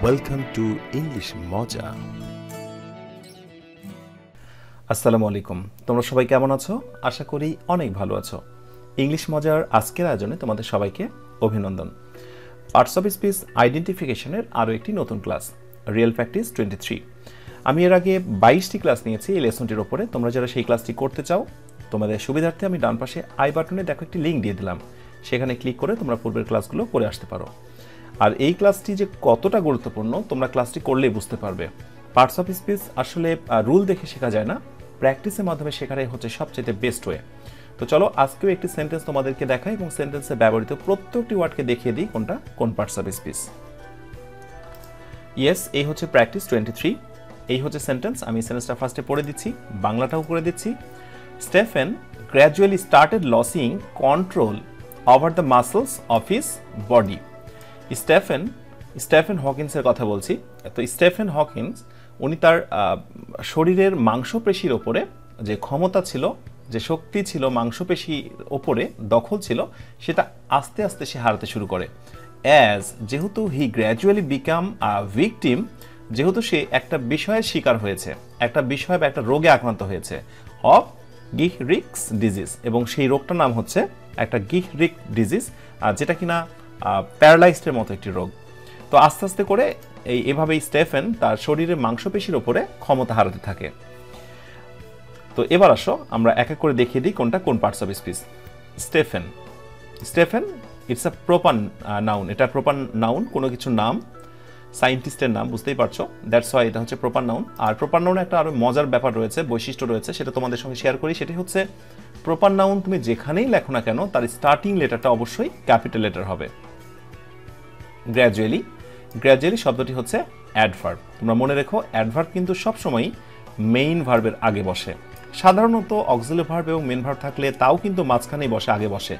Welcome to English Moja. আসসালামু আলাইকুম। তোমরা সবাই কেমন আছো? আশা করি অনেক ভালো আছো। ইংলিশ মজার আজকের আয়োজনে তোমাদের সবাইকে অভিনন্দন। পার্টস অফ স্পিচ আইডেন্টিফিকেশনের আরও একটি নতুন ক্লাস, রিয়েল প্র্যাকটিস 23। আমি এর আগে 22টি ক্লাস নিয়েছি এই লেসনটির ওপরে। তোমরা যারা সেই ক্লাসটি করতে চাও, তোমাদের সুবিধার্থে আমি ডান পাশে আই বাটনে দেখো একটি লিঙ্ক দিয়ে দিলাম, সেখানে ক্লিক করে তোমরা পূর্বের ক্লাসগুলো করে আসতে পারো। আর এই ক্লাসটি যে কতটা গুরুত্বপূর্ণ তোমরা ক্লাসটি করলেই বুঝতে পারবে। পার্টস অফ স্পিচ আসলে রুল দেখে শেখা যায় না, প্র্যাকটিসের মাধ্যমে শেখাটাই হচ্ছে সবচেয়ে বেস্ট ওয়ে। তো চলো আজকেও একটি সেন্টেন্স তোমাদেরকে দেখাই এবং সেন্টেন্সে ব্যবহৃত প্রত্যেকটি ওয়ার্ডকে দেখিয়ে দিই কোনটা কোন পার্টস অফ স্পিচ। ইয়েস, এই হচ্ছে প্র্যাকটিস 23। এই হচ্ছে সেন্টেন্স। আমি সেন্টেন্সটা ফার্স্টে পড়ে দিচ্ছি, বাংলাটাও করে দিচ্ছি। Stephen gradually started losing control over the muscles of his body. Stephen হকিন্সের কথা বলছি। তো স্টেফেন হকিন্স উনি তার শরীরের মাংসপেশির ওপরে যে ক্ষমতা ছিল, যে শক্তি ছিল মাংসপেশির ওপরে দখল ছিল, সেটা আস্তে আস্তে সে হারাতে শুরু করে। যেহেতু হি গ্র্যাজুয়ালি বিকাম ভিকটিম, যেহেতু সে একটা বিষয়ের শিকার হয়েছে, একটা বিষয় বা একটা রোগে আক্রান্ত হয়েছে, অফ গিহরিক্স ডিজিজ, এবং সেই রোগটার নাম হচ্ছে একটা গিহরিক ডিজিজ, যেটা কিনা প্যারালাইজডের মতো একটি রোগ। তো আস্তে আস্তে করে এভাবেই স্টেফেন তার শরীরের মাংসপেশির ওপরে ক্ষমতা হারাতে থাকে। তো এবার আসো আমরা এক এক করে দেখিয়ে দিই কোনটা কোন parts of speech. স্টেফেন it's a proper noun. এটা প্রপার নাউন, কোনো কিছু নাম, সায়েন্টিস্টের নাম, বুঝতেই পারছো, দ্যাটস ওয়াই এটা হচ্ছে প্রপার নাউন। আর প্রপার নাউনে একটা আরো মজার ব্যাপার রয়েছে, বৈশিষ্ট্য রয়েছে, সেটা তোমাদের সঙ্গে শেয়ার করি। সেটি হচ্ছে প্রপার নাউন তুমি যেখানেই লেখো না কেন তার স্টার্টিং লেটারটা অবশ্যই ক্যাপিটাল লেটার হবে। গ্র্যাজুয়ালি শব্দটি হচ্ছে অ্যাডভার্ব। তোমরা মনে রেখো অ্যাডভার্ব কিন্তু সবসময়ই মেইন ভার্বের আগে বসে। সাধারণত অক্সিলারি ভার্ব এবং মেইন ভার্ব থাকলে তাও কিন্তু মাঝখানেই বসে, আগে বসে।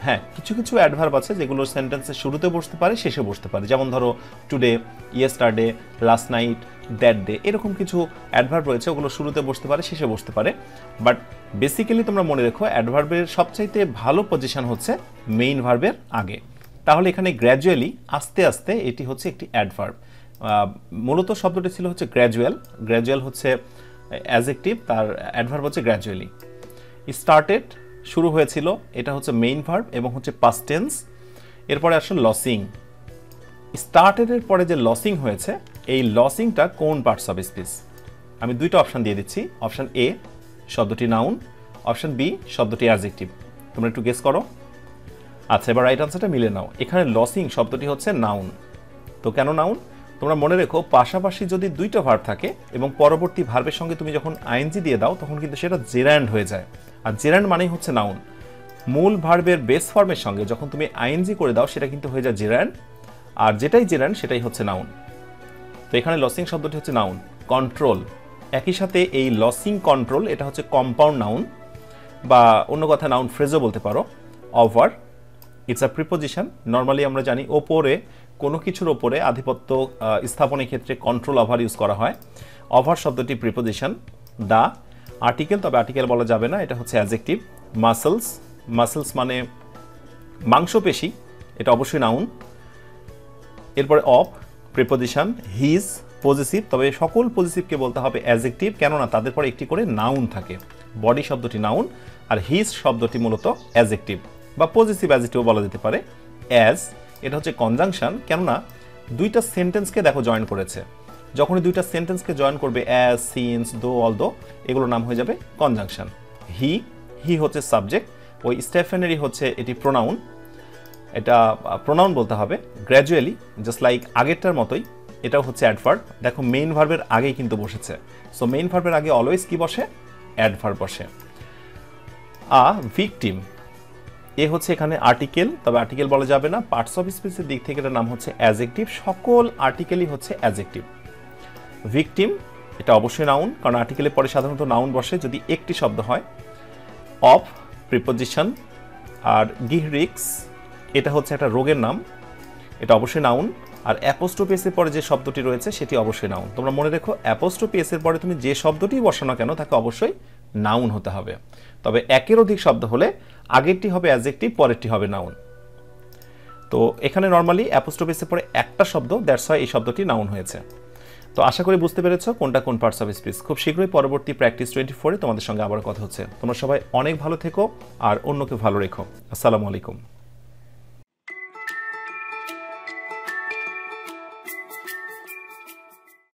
হ্যাঁ, কিছু কিছু অ্যাডভার্ব আছে যেগুলো সেন্টেন্সের শুরুতে বসতে পারে, শেষে বসতে পারে। যেমন ধরো today, yesterday, last night, that day, এরকম কিছু অ্যাডভার্ব রয়েছে, ওগুলো শুরুতে বসতে পারে, শেষে বসতে পারে। বাট বেসিক্যালি তোমরা মনে রেখো অ্যাডভার্বের সবচাইতে ভালো পজিশন হচ্ছে মেইন ভার্বের আগে। তাহলে এখানে গ্র্যাজুয়ালি, আস্তে আস্তে, এটি হচ্ছে একটি অ্যাডভার্ব। মূলত শব্দটি ছিল হচ্ছে গ্র্যাজুয়াল হচ্ছে অ্যাডজেক্টিভ, তার অ্যাডভার্ব হচ্ছে গ্র্যাজুয়ালি। স্টার্টেড শুরু হয়েছিল, এটা হচ্ছে মেইন ভার্ব এবং হচ্ছে পাস্ট টেন্স। এরপরে আসলে লসিং। স্টার্টেডের পরে যে লসিং হয়েছে, এই লসিংটা কোন পার্টস অফ স্পিচ? আমি দুইটা অপশন দিয়ে দিচ্ছি। অপশন এ শব্দটি নাউন, অপশন বি শব্দটি অ্যাডজেক্টিভ। তোমরা একটু গেস করো। আচ্ছা, এবার রাইট আনসারটা মিলে নাও। এখানে লসিং শব্দটি হচ্ছে নাউন। তো কেন নাউন? তোমরা মনে রেখো পাশাপাশি যদি দুইটা ভার্ব থাকে এবং পরবর্তী ভার্বের সঙ্গে তুমি যখন আইএনজি দিয়ে দাও তখন কিন্তু সেটা জেরান্ড হয়ে যায়। আর জেরান্ড মানেই হচ্ছে নাউন। মূল ভার্বের বেস ফর্মের সঙ্গে যখন তুমি আইএনজি করে দাও সেটা কিন্তু হয়ে যায় জেরান্ড, আর যেটাই জেরান্ড সেটাই হচ্ছে নাউন। তো এখানে লসিং শব্দটি হচ্ছে নাউন। কন্ট্রোল, একই সাথে এই লসিং কন্ট্রোল, এটা হচ্ছে কম্পাউন্ড নাউন, বা অন্য কথা নাউন ফ্রেজও বলতে পারো। Over, it's a preposition. Normally আমরা জানি ওপরে, কোনো কিছুর ওপরে আধিপত্য স্থাপনের ক্ষেত্রে কন্ট্রোল ওভার ইউজ করা হয়। ওভার শব্দটি প্রিপোজিশন। দা আর্টিকেল, তবে আর্টিকেল বলা যাবে না, এটা হচ্ছে অ্যাডজেক্টিভ। মাসলস মানে মাংসপেশি, এটা অবশ্যই নাউন। এরপরে অফ প্রিপোজিশন। হিজ পজিটিভ, তবে সকল পজিটিভকে বলতে হবে অ্যাডজেক্টিভ, কেননা তাদের পরে একটি করে নাউন থাকে। বডি শব্দটি নাউন, আর হিজ শব্দটি মূলত অ্যাডজেক্টিভ বা পজিটিভ অ্যাডজেক্টিভ বলা যেতে পারে। অ্যাজ, এটা হচ্ছে কনজাংশন, কেননা দুইটা সেন্টেন্সকে দেখো জয়েন করেছে। যখনই দুইটা সেন্টেন্সকে জয়েন করবে, অ্যাজ, সিন্স, দো, অলদো, এগুলোর নাম হয়ে যাবে কনজাংশন। হি হচ্ছে সাবজেক্ট, ওই স্টেফেনেরই হচ্ছে এটি প্রোনাউন, এটা প্রোনাউন বলতে হবে। গ্র্যাজুয়ালি জাস্ট লাইক আগেরটার মতোই এটাও হচ্ছে অ্যাডভার্ব। দেখো মেইন ভার্বের আগেই কিন্তু বসেছে, সো মেইন ভার্বের আগে অলওয়েজ কি বসে? অ্যাডভার্ব বসে। ভিকটিম, এ হচ্ছে এখানে আর্টিকেল, তবে আর্টিকেল বলা যাবে না। পার্টস অফ স্পিচের দিক থেকে এটার নাম হচ্ছে অ্যাডজেক্টিভ। সকল আর্টিকেলই হচ্ছে অ্যাডজেক্টিভ। ভিকটিম, এটা অবশ্যই নাউন, কারণ আর্টিকেলের পরে সাধারণত নাউন বসে যদি একটি শব্দ হয়। Of preposition. আর গিহরিক্স, এটা হচ্ছে একটা রোগের নাম, এটা অবশ্যই নাউন। আর অ্যাপোস্ট্রোফি এর পরে যে শব্দটি রয়েছে সেটি অবশ্যই নাউন। তোমরা মনে রেখো অ্যাপোস্ট্রোফি এর পরে তুমি যে শব্দটি বসানো কেন তাকে অবশ্যই নাউন হতে হবে। তবে একের অধিক শব্দ হলে আগেরটি হবে অ্যাডজেক্টিভ, পরেরটি হবে নাউন। তো এখানে নর্মালি অ্যাপোস্ট্রোফিসের পরে একটা শব্দ, দ্যাটস ওয়াই এই শব্দটি নাউন হয়েছে। তো আশা করি বুঝতে পেরেছো কোনটা কোন পার্টস অফ স্পিচ। খুব শীঘ্রই পরবর্তী প্র্যাকটিস 24-এ তোমাদের সঙ্গে আবার কথা হচ্ছে। তোমরা সবাই অনেক ভালো থেকো আর অন্যকে ভালো রেখো। আসসালামু আলাইকুম।